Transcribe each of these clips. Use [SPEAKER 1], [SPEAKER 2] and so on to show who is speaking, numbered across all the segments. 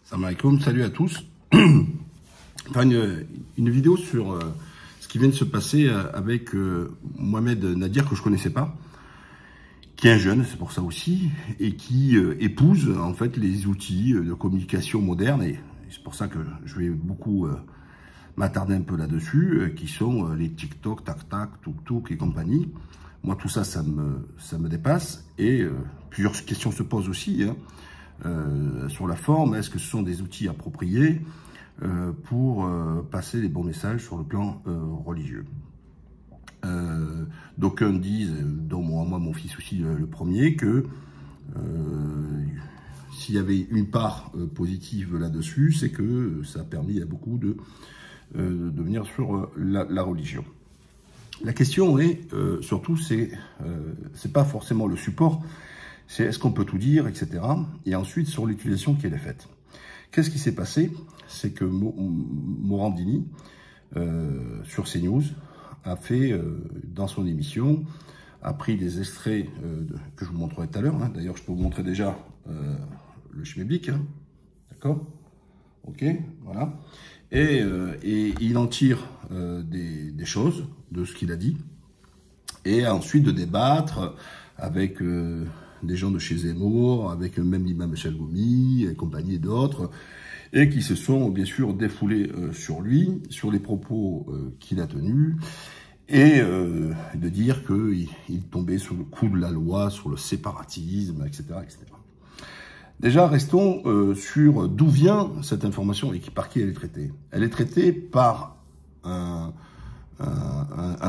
[SPEAKER 1] Salam alaikum, salut à tous. Enfin, une vidéo sur ce qui vient de se passer avec Mohamed Nadir, que je connaissais pas, qui est un jeune, c'est pour ça aussi, et qui épouse en fait les outils de communication moderne, et c'est pour ça que je vais beaucoup m'attarder un peu là-dessus, qui sont les TikTok, TakTak, TukTuk et compagnie. Moi, tout ça, ça me dépasse, et plusieurs questions se posent aussi, hein. Sur la forme, est-ce que ce sont des outils appropriés pour passer les bons messages sur le plan religieux? D'aucuns disent, dont moi mon fils aussi le premier, que s'il y avait une part positive là-dessus, c'est que ça a permis à beaucoup de venir sur la religion. La question est, surtout, c'est pas forcément le support, c'est est-ce qu'on peut tout dire, etc. Et ensuite, sur l'utilisation qui est faite. Qu'est-ce qui s'est passé? C'est que Morandini, sur CNews, a fait, dans son émission, a pris des extraits que je vous montrerai tout à l'heure. Hein. D'ailleurs, je peux vous montrer déjà le schmilblick. Hein. D'accord? Ok, voilà. Et il en tire des choses de ce qu'il a dit. Et ensuite de débattre avec des gens de chez Zemmour, avec même l'imam Chalgoumi et compagnie et d'autres, et qui se sont bien sûr défoulés sur lui, sur les propos qu'il a tenus, et de dire qu'il tombait sous le coup de la loi, sur le séparatisme, etc. etc. Déjà, restons sur d'où vient cette information et par qui elle est traitée. Elle est traitée par un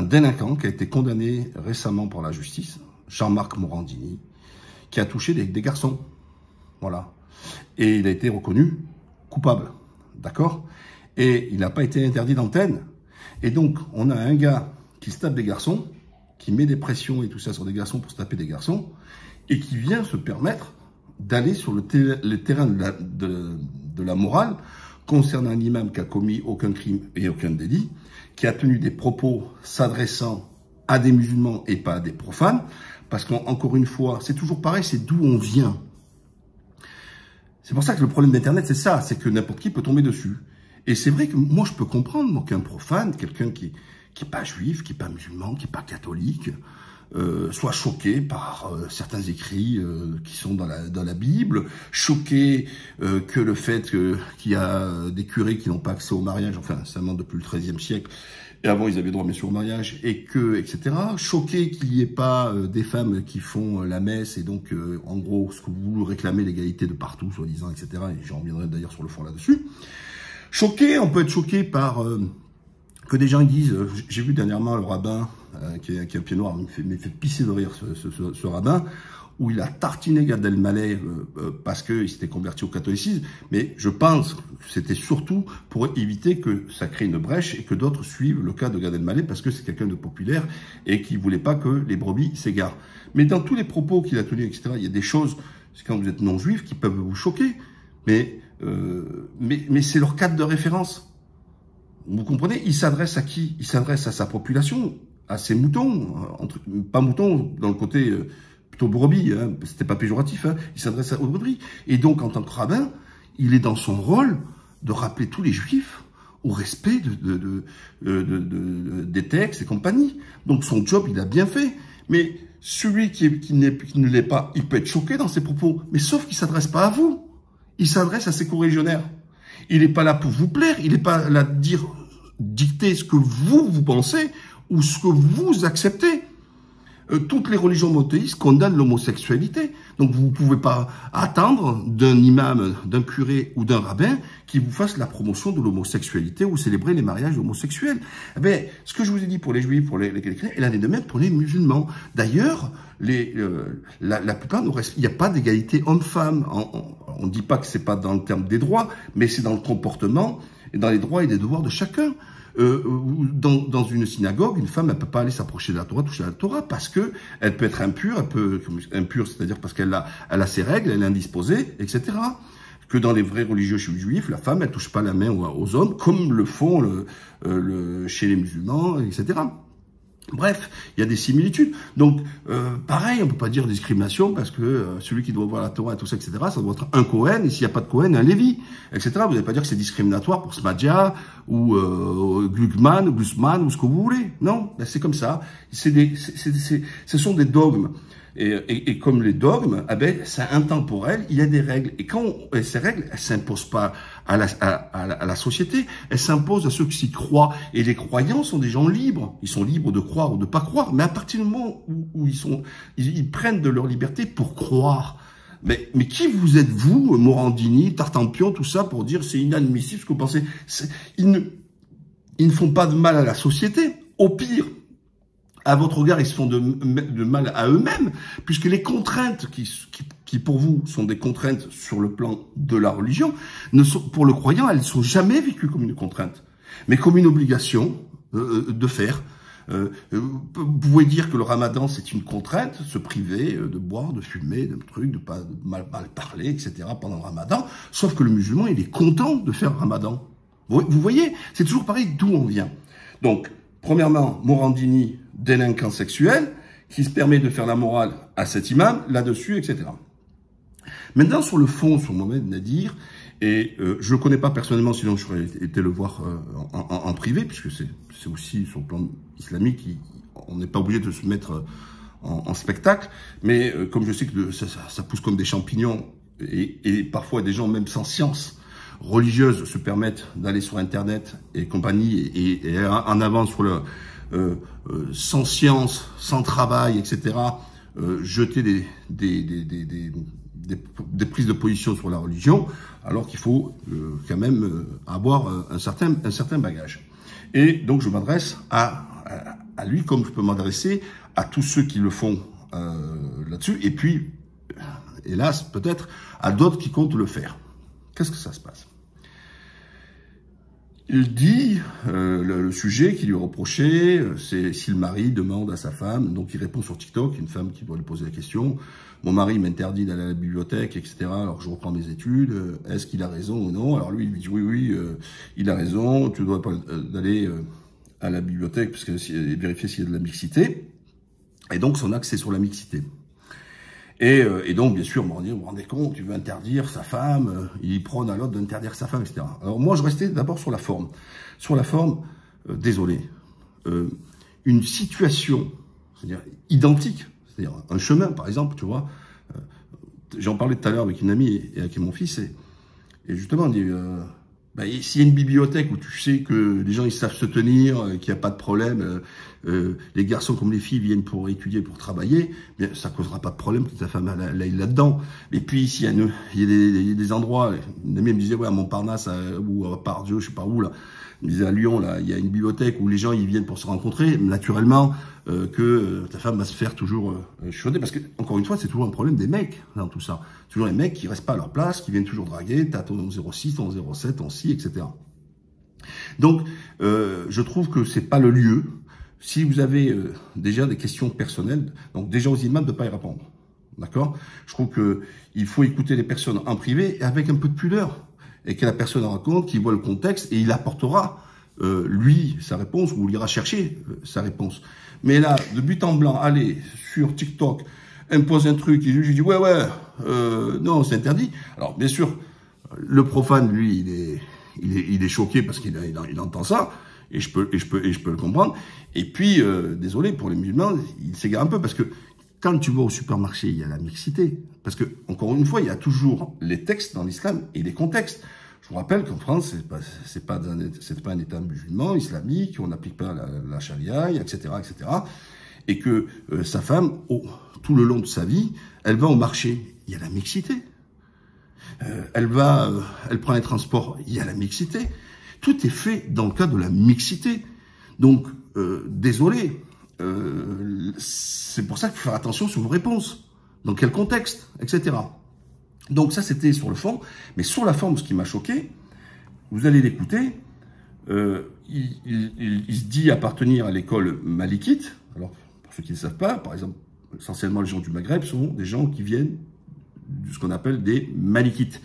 [SPEAKER 1] délinquant qui a été condamné récemment par la justice, Jean-Marc Morandini, qui a touché des garçons. Voilà. Et il a été reconnu coupable. D'accord? Et il n'a pas été interdit d'antenne. Et donc, on a un gars qui se tape des garçons, qui met des pressions et tout ça sur des garçons pour se taper des garçons, et qui vient se permettre d'aller sur le terrain de la morale concernant un imam qui a commis aucun crime et aucun délit, qui a tenu des propos s'adressant à des musulmans et pas à des profanes, parce qu'encore une fois, c'est toujours pareil, c'est d'où on vient. C'est pour ça que le problème d'Internet, c'est ça, c'est que n'importe qui peut tomber dessus. Et c'est vrai que moi, je peux comprendre, moi, qu'un profane, quelqu'un qui est pas juif, qui est pas musulman, qui est pas catholique, soit choqué par certains écrits qui sont dans la Bible, choqué que le fait qu'il y a des curés qui n'ont pas accès au mariage, enfin, ça monte depuis le XIIIe siècle, et avant ils avaient droit bien sûr au mariage, et etc. Choqué qu'il n'y ait pas des femmes qui font la messe, et donc, en gros, ce que vous réclamez, l'égalité de partout, soi-disant, etc. Et j'en reviendrai d'ailleurs sur le fond là-dessus. Choqué, on peut être choqué par que des gens disent, j'ai vu dernièrement le rabbin, qui est un pied noir, me fait pisser de rire ce rabbin, où il a tartiné Gad Elmaleh parce qu'il s'était converti au catholicisme, mais je pense que c'était surtout pour éviter que ça crée une brèche et que d'autres suivent le cas de Gad Elmaleh parce que c'est quelqu'un de populaire et qui voulait pas que les brebis s'égarent. Mais dans tous les propos qu'il a tenus, etc., il y a des choses, quand vous êtes non-juif, qui peuvent vous choquer, mais c'est leur cadre de référence. Vous comprenez? Il s'adresse à qui? Il s'adresse à sa population, à ses moutons, pas moutons dans le côté plutôt brebis, hein, c'était pas péjoratif, hein, il s'adresse aux brebis. Et donc, en tant que rabbin, il est dans son rôle de rappeler tous les juifs au respect des textes et compagnie. Donc, son job, il a bien fait. Mais celui qui ne l'est pas, il peut être choqué dans ses propos. Mais sauf qu'il s'adresse pas à vous. Il s'adresse à ses corréligionnaires. Il n'est pas là pour vous plaire, il n'est pas là de dicter ce que vous pensez ou ce que vous acceptez. Toutes les religions monothéistes condamnent l'homosexualité. Donc vous ne pouvez pas attendre d'un imam, d'un curé ou d'un rabbin qui vous fasse la promotion de l'homosexualité ou célébrer les mariages homosexuels. Eh bien, ce que je vous ai dit pour les juifs, pour les chrétiens, il en est de même pour les musulmans. D'ailleurs, la plupart, il n'y a pas d'égalité homme-femme. On ne dit pas que c'est pas dans le terme des droits, mais c'est dans le comportement et dans les droits et les devoirs de chacun. Dans une synagogue, une femme, elle peut pas aller s'approcher de la Torah, toucher à la Torah, parce que elle peut être impure, c'est-à-dire parce qu'elle a ses règles, elle est indisposée, etc. Que dans les vrais religieux juifs, la femme, elle touche pas la main aux hommes, comme le font chez les musulmans, etc. Bref, il y a des similitudes. Donc, pareil, on peut pas dire discrimination parce que celui qui doit voir la Torah, tout ça, etc., ça doit être un Cohen, et s'il n'y a pas de Cohen, un Lévi, etc. Vous n'allez pas dire que c'est discriminatoire pour Smadja, ou Gluckman, ou Glusman, ou ce que vous voulez. Non, ben, c'est comme ça. Ce sont des dogmes. Et comme les dogmes, eh ben, c'est intemporel, il y a des règles. Et ces règles, elles s'imposent pas à la société, elles s'imposent à ceux qui s'y croient. Et les croyants sont des gens libres. Ils sont libres de croire ou de pas croire. Mais à partir du moment où ils prennent de leur liberté pour croire. Mais qui vous êtes, vous, Morandini, Tartampion, tout ça, pour dire c'est inadmissible ce que vous pensez? Ils ne font pas de mal à la société. Au pire, à votre regard, ils se font de mal à eux-mêmes, puisque les contraintes qui pour vous sont des contraintes sur le plan de la religion, pour le croyant, elles ne sont jamais vécues comme une contrainte, mais comme une obligation de faire. Vous pouvez dire que le ramadan, c'est une contrainte, se priver de boire, de fumer, de trucs, de pas mal parler, etc. pendant le ramadan, sauf que le musulman, il est content de faire le ramadan. Vous voyez, c'est toujours pareil d'où on vient. Donc, premièrement, Morandini, délinquant sexuel, qui se permet de faire la morale à cet imam, là-dessus, etc. Maintenant, sur le fond, sur Mohamed Nadir, et je ne le connais pas personnellement, sinon je serais été le voir en privé, puisque c'est aussi sur le plan islamique, on n'est pas obligé de se mettre en spectacle, mais comme je sais que ça pousse comme des champignons, et parfois des gens même sans science religieuse se permettent d'aller sur Internet et compagnie, et en avant sur le... sans science, sans travail, etc., jeter des prises de position sur la religion, alors qu'il faut quand même avoir un certain bagage. Et donc je m'adresse à lui comme je peux m'adresser à tous ceux qui le font là-dessus, et puis, hélas, peut-être à d'autres qui comptent le faire. Qu'est-ce que ça se passe? Il dit, le sujet qui lui est reproché, c'est si le mari demande à sa femme, donc il répond sur TikTok, une femme qui doit lui poser la question, mon mari m'interdit d'aller à la bibliothèque, etc., alors je reprends mes études, est-ce qu'il a raison ou non? Alors lui, il lui dit oui, il a raison, tu ne dois pas d'aller à la bibliothèque, parce que vérifier s'il y a de la mixité, et donc son axe c'est sur la mixité. Et donc, bien sûr, vous vous rendez compte, tu veux interdire sa femme, il prône à l'autre d'interdire sa femme, etc. Alors moi, je restais d'abord sur la forme. Sur la forme, désolé, une situation, c'est-à-dire identique, c'est-à-dire un chemin, par exemple, tu vois, j'en parlais tout à l'heure avec une amie et avec mon fils, et justement, on dit... s'il y a une bibliothèque où tu sais que les gens ils savent se tenir, qu'il n'y a pas de problème, les garçons comme les filles viennent pour étudier, pour travailler, bien ça causera pas de problème que ta femme aille là-dedans. Et puis s'il y a des endroits, une amie me disait ouais à Montparnasse ou à Pardieu, je sais pas où là, il me disait à Lyon là, il y a une bibliothèque où les gens ils viennent pour se rencontrer, naturellement que ta femme va se faire toujours chuchoter, parce que encore une fois c'est toujours un problème des mecs dans tout ça. Toujours les mecs qui restent pas à leur place, qui viennent toujours draguer, t'as ton 06, ton 07, ton si, etc. Donc, je trouve que c'est pas le lieu. Si vous avez déjà des questions personnelles, donc déjà aux imams de pas y répondre. D'accord? Je trouve que il faut écouter les personnes en privé et avec un peu de pudeur. Et que la personne raconte, qu'il voit le contexte et il apportera, lui, sa réponse, ou il ira chercher sa réponse. Mais là, de but en blanc, aller sur TikTok, impose un truc, et je dis ouais, non, c'est interdit. Alors, bien sûr, le profane, lui, il est choqué parce qu'il entend ça, et je peux le comprendre. Et puis, désolé, pour les musulmans, il s'égare un peu, parce que quand tu vas au supermarché, il y a la mixité. Parce que, encore une fois, il y a toujours les textes dans l'islam et les contextes. Je vous rappelle qu'en France, c'est pas un État musulman, islamique, on n'applique pas la charia, etc., etc. Et que sa femme, tout le long de sa vie, elle va au marché, il y a la mixité. Elle prend les transports, il y a la mixité. Tout est fait dans le cadre de la mixité. Donc, désolé, c'est pour ça qu'il faut faire attention sur vos réponses. Dans quel contexte, etc. Donc ça, c'était sur le fond. Mais sur la forme, ce qui m'a choqué, vous allez l'écouter, il se dit appartenir à l'école malikite. Alors, pour ceux qui ne savent pas, par exemple, essentiellement les gens du Maghreb sont des gens qui viennent de ce qu'on appelle des malikites.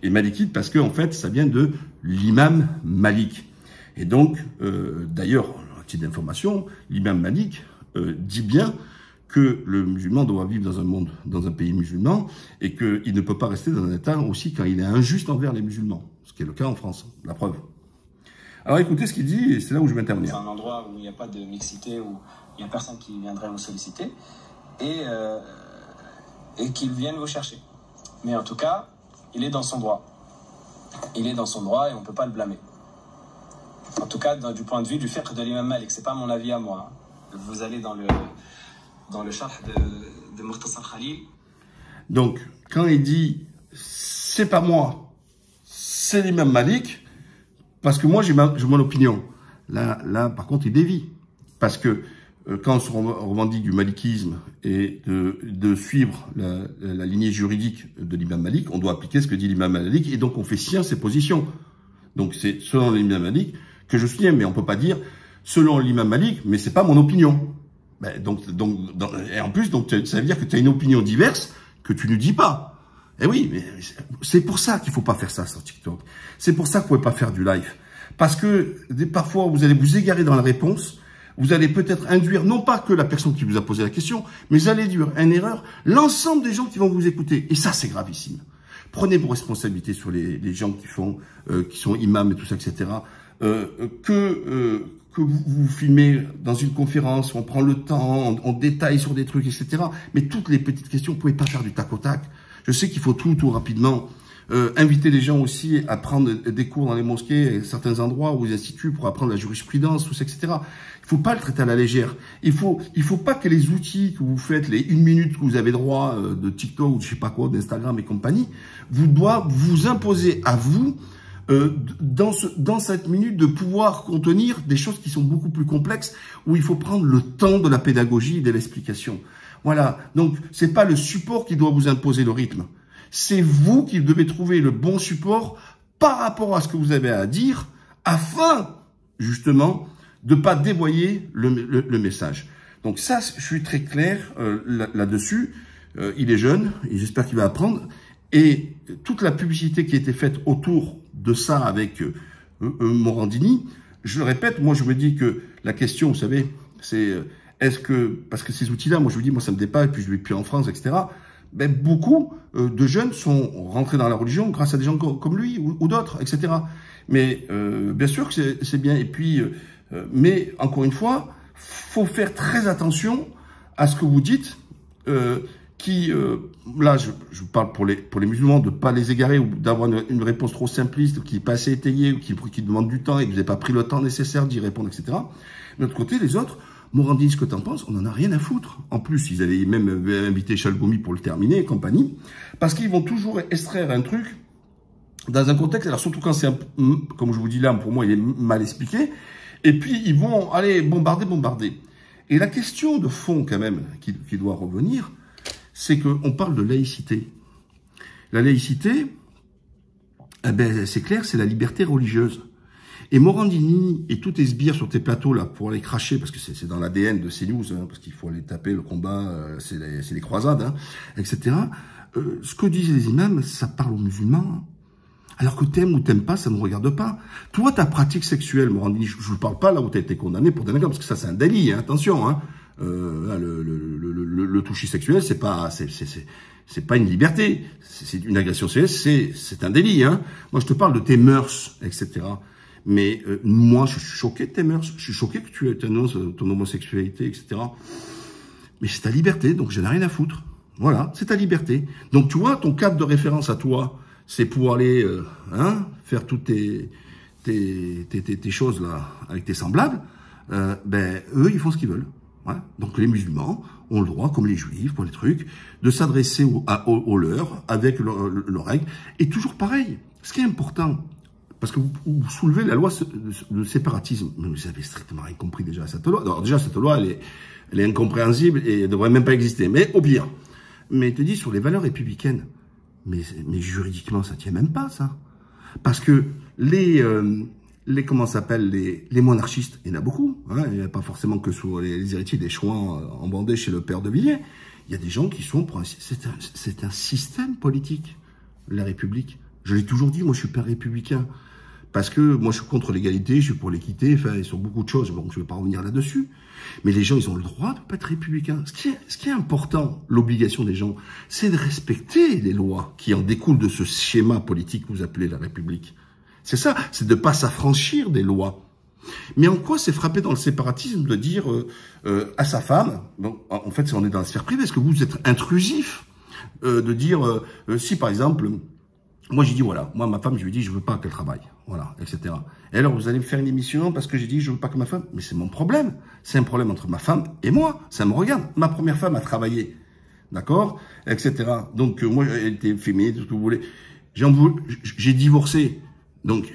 [SPEAKER 1] Et malikites parce que en fait, ça vient de l'imam Malik. Et donc, d'ailleurs, un petit d'information, l'imam Malik, dit bien que le musulman doit vivre dans un monde, dans un pays musulman, et qu'il ne peut pas rester dans un état aussi quand il est injuste envers les musulmans, ce qui est le cas en France, la preuve. Alors écoutez ce qu'il dit, et c'est là où je vais intervenir.
[SPEAKER 2] C'est un endroit où il n'y a pas de mixité, où il n'y a personne qui viendrait vous solliciter, et qu'ils viennent vous chercher. Mais en tout cas, il est dans son droit. Il est dans son droit et on ne peut pas le blâmer. En tout cas, du point de vue du fiqh de l'imam Malik, c'est pas mon avis à moi. Vous allez dans le charh de Mukhtasar Khalil.
[SPEAKER 1] Donc, quand il dit « c'est pas moi, c'est l'imam Malik », parce que moi j'ai mon opinion. Là, par contre, il dévie. Parce que quand on se revendique du malikisme et de suivre la lignée juridique de l'imam Malik, on doit appliquer ce que dit l'imam Malik et donc on fait sien ses positions. Donc c'est selon l'imam Malik que je soutiens, mais on peut pas dire selon l'imam Malik, mais c'est pas mon opinion. Ben, et en plus, donc ça veut dire que tu as une opinion diverse que tu ne dis pas. Eh oui, mais c'est pour ça qu'il faut pas faire ça sur TikTok. C'est pour ça que vous pouvez pas faire du live. Parce que parfois, vous allez vous égarer dans la réponse. Vous allez peut-être induire, non pas que la personne qui vous a posé la question, mais vous allez induire en erreur l'ensemble des gens qui vont vous écouter. Et ça, c'est gravissime. Prenez vos responsabilités sur les gens qui sont imams et tout ça, etc. Que vous filmez dans une conférence, on prend le temps, on détaille sur des trucs, etc. Mais toutes les petites questions, vous pouvez pas faire du tac au tac. Je sais qu'il faut tout rapidement. Inviter les gens aussi à prendre des cours dans les mosquées, certains endroits ou les instituts pour apprendre la jurisprudence, tout ça, etc. Il faut pas le traiter à la légère. Il faut pas que les outils que vous faites, les 1 minute que vous avez droit de TikTok ou de je sais pas quoi, d'Instagram et compagnie, vous doivent vous imposer à vous dans cette minute de pouvoir contenir des choses qui sont beaucoup plus complexes, où il faut prendre le temps de la pédagogie et de l'explication. Voilà. Donc, c'est pas le support qui doit vous imposer le rythme. C'est vous qui devez trouver le bon support par rapport à ce que vous avez à dire, afin, justement, de pas dévoyer le message. Donc ça, je suis très clair là-dessus. Il est jeune, et j'espère qu'il va apprendre. Et toute la publicité qui a été faite autour de ça avec Morandini, je le répète, moi je me dis que la question, vous savez, c'est est-ce que, parce que ces outils-là, moi je vous dis, moi ça me dépasse, et puis je vais plus en France, etc., ben, beaucoup de jeunes sont rentrés dans la religion grâce à des gens comme lui ou d'autres, etc. Mais bien sûr que c'est bien. Et puis, mais encore une fois, faut faire très attention à ce que vous dites. Là, je parle pour les musulmans, de pas les égarer ou d'avoir une réponse trop simpliste, qui n'est pas assez étayée ou qui demande du temps et que vous n'avez pas pris le temps nécessaire d'y répondre, etc. De l'autre côté, les autres, Morandini, ce que t'en penses, on n'en a rien à foutre. En plus, ils avaient même invité Chalgoumi pour le terminer et compagnie, parce qu'ils vont toujours extraire un truc dans un contexte, alors surtout quand c'est, comme je vous dis là, pour moi, il est mal expliqué, et puis ils vont aller bombarder. Et la question de fond, quand même, qui doit revenir, c'est qu'on parle de laïcité. La laïcité, eh ben, c'est clair, c'est la liberté religieuse. Et Morandini et tous tes sbires sur tes plateaux là pour aller cracher, parce que c'est dans l'ADN de CNews, hein, parce qu'il faut aller taper le combat, c'est les croisades, hein, etc. Ce que disent les imams, ça parle aux musulmans. Alors que t'aimes ou t'aimes pas, ça ne nous regarde pas. Toi, ta pratique sexuelle, Morandini, je ne parle pas là où tu as été condamné pour délinquance, parce que ça c'est un délit, hein, attention. Hein. Le toucher sexuel, c'est pas une liberté, c'est une agression sexuelle, c'est un délit. Hein. Moi, je te parle de tes mœurs, etc. Mais moi, je suis choqué de tes mœurs. Je suis choqué que tu annonces ton homosexualité, etc. Mais c'est ta liberté, donc je n'ai rien à foutre. Voilà, c'est ta liberté. Donc tu vois, ton cadre de référence à toi, c'est pour aller faire toutes tes choses là avec tes semblables. Ben eux, ils font ce qu'ils veulent. Ouais. Donc les musulmans ont le droit, comme les juifs, pour les trucs, de s'adresser aux leurs avec leurs règles. Et toujours pareil. Ce qui est important. Parce que vous soulevez la loi de séparatisme. Mais vous avez strictement rien compris déjà à cette loi. Alors déjà, cette loi, elle est incompréhensible et elle ne devrait même pas exister. Mais au pire. Mais il te dit sur les valeurs républicaines. Mais juridiquement, ça tient même pas, ça. Parce que les monarchistes, il y en a beaucoup. Hein, il n'y a pas forcément que sur les héritiers des Chouans en Vendée chez le père de Villiers. Il y a des gens qui sont pour c'est un système politique, la République. Je l'ai toujours dit, moi je suis père républicain. Parce que moi, je suis contre l'égalité, je suis pour l'équité, enfin, sur beaucoup de choses. Bon, je ne vais pas revenir là-dessus. Mais les gens, ils ont le droit de ne pas être républicains. Ce qui est important, l'obligation des gens, c'est de respecter les lois qui en découlent de ce schéma politique que vous appelez la République. C'est ça, c'est de ne pas s'affranchir des lois. Mais en quoi c'est frappé dans le séparatisme de dire à sa femme, bon, en fait, on est dans la sphère privée, est-ce que vous êtes intrusif de dire, si par exemple... Moi, j'ai dit, voilà, moi, ma femme, je lui ai dit, je veux pas qu'elle travaille, voilà, etc. Et alors, vous allez me faire une émission parce que j'ai dit, je veux pas que ma femme... Mais c'est mon problème. C'est un problème entre ma femme et moi. Ça me regarde. Ma première femme a travaillé, d'accord, etc. Donc, moi, elle était féminine, tout ce que vous voulez. J'ai divorcé. Donc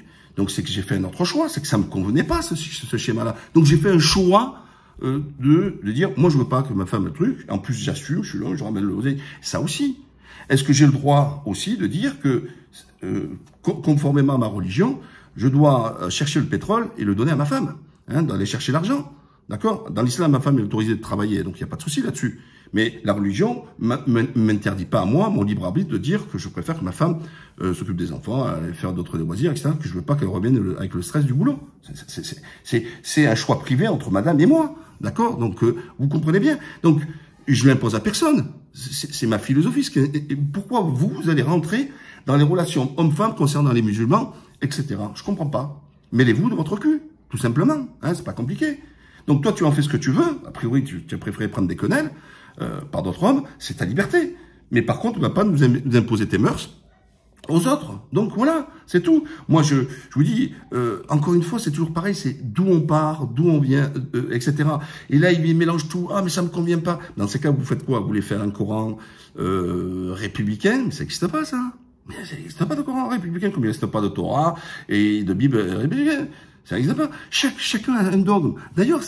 [SPEAKER 1] c'est que j'ai fait un autre choix. C'est que ça me convenait pas, ce schéma-là. Donc, j'ai fait un choix de dire, moi, je veux pas que ma femme ait le truc. En plus, j'assume, je suis là, je ramène le oseille. Ça aussi. Est-ce que j'ai le droit aussi de dire que, conformément à ma religion, je dois chercher le pétrole et le donner à ma femme, hein, d'aller chercher l'argent, d'accord? Dans l'islam, ma femme est autorisée de travailler, donc il n'y a pas de souci là-dessus. Mais la religion m'interdit pas à moi, mon libre arbitre, de dire que je préfère que ma femme s'occupe des enfants, faire d'autres loisirs, etc., que je veux pas qu'elle revienne avec le stress du boulot. C'est un choix privé entre madame et moi, d'accord? Donc, vous comprenez bien. Donc, je l'impose à personne. C'est ma philosophie. Pourquoi vous allez rentrer dans les relations hommes-femmes concernant les musulmans, etc. Je comprends pas. Mêlez-vous de votre cul, tout simplement. Hein, c'est pas compliqué. Donc toi, tu en fais ce que tu veux. A priori, tu as préféré prendre des quenelles par d'autres hommes. C'est ta liberté. Mais par contre, tu ne vas pas nous imposer tes mœurs aux autres. Donc voilà, c'est tout. Moi, je vous dis, encore une fois, c'est toujours pareil, c'est d'où on part, d'où on vient, etc. Et là, il mélange tout. Ah, mais ça me convient pas. Dans ces cas, vous faites quoi? Vous voulez faire un Coran républicain? Mais ça n'existe pas, ça. Mais ça n'existe pas de Coran républicain, comme il n'existe pas de Torah et de Bible républicaine. Ça n'existe pas. Chacun a un dogme. D'ailleurs,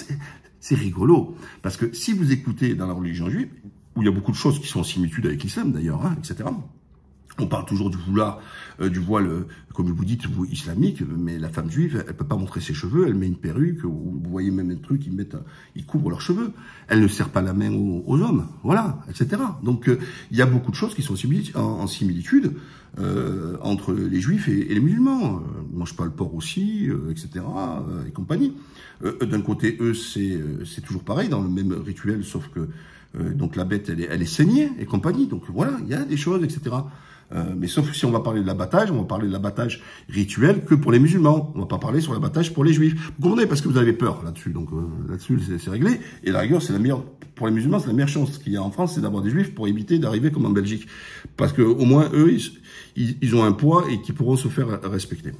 [SPEAKER 1] c'est rigolo. Parce que si vous écoutez dans la religion juive, où il y a beaucoup de choses qui sont en similitude avec l'islam, d'ailleurs, hein, etc., on parle toujours du voile, comme vous dites, islamique, mais la femme juive, elle peut pas montrer ses cheveux, elle met une perruque, ou vous voyez même un truc, ils couvrent leurs cheveux. Elle ne serre pas la main aux hommes, voilà, etc. Donc, il y a beaucoup de choses qui sont en similitude entre les juifs et les musulmans. Ils mangent pas le porc aussi, etc., et compagnie. D'un côté, eux, c'est toujours pareil, dans le même rituel, sauf que donc la bête, elle est saignée et compagnie. Donc voilà, il y a des choses, etc. Mais sauf que si on va parler de l'abattage, on va parler de l'abattage rituel que pour les musulmans. On va pas parler sur l'abattage pour les juifs. Vous comprenez? Parce que vous avez peur là-dessus. Donc là-dessus, c'est réglé. Et la rigueur, c'est la meilleure, pour les musulmans, c'est la meilleure chance qu'il y a en France, c'est d'avoir des juifs pour éviter d'arriver comme en Belgique. Parce que au moins, eux, ils ont un poids et qui pourront se faire respecter.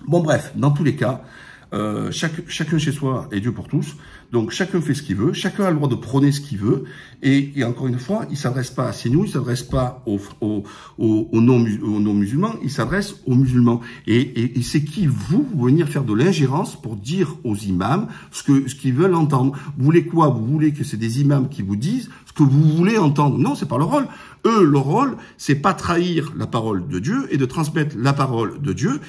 [SPEAKER 1] Bon, bref, dans tous les cas, chacun chez soi est Dieu pour tous. Donc chacun fait ce qu'il veut, chacun a le droit de prôner ce qu'il veut. Et encore une fois, il s'adresse pas à CNews, il s'adresse pas aux non-musulmans, il s'adresse aux musulmans. Et c'est qui vous venir faire de l'ingérence pour dire aux imams ce qu'ils veulent entendre. Vous voulez quoi? Vous voulez que c'est des imams qui vous disent ce que vous voulez entendre? Non, c'est pas leur rôle. Eux, leur rôle, c'est pas trahir la parole de Dieu et de transmettre la parole de Dieu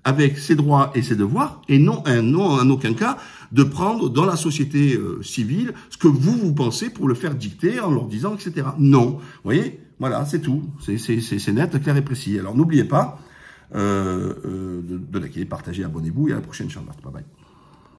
[SPEAKER 1] avec ses droits et ses devoirs, et non en aucun cas de prendre dans la société civile ce que vous pensez pour le faire dicter en leur disant, etc. Non, vous voyez, voilà, c'est tout, c'est net, clair et précis. Alors n'oubliez pas de liker, partager, abonnez-vous et à la prochaine, Inch'Allah. Bye bye.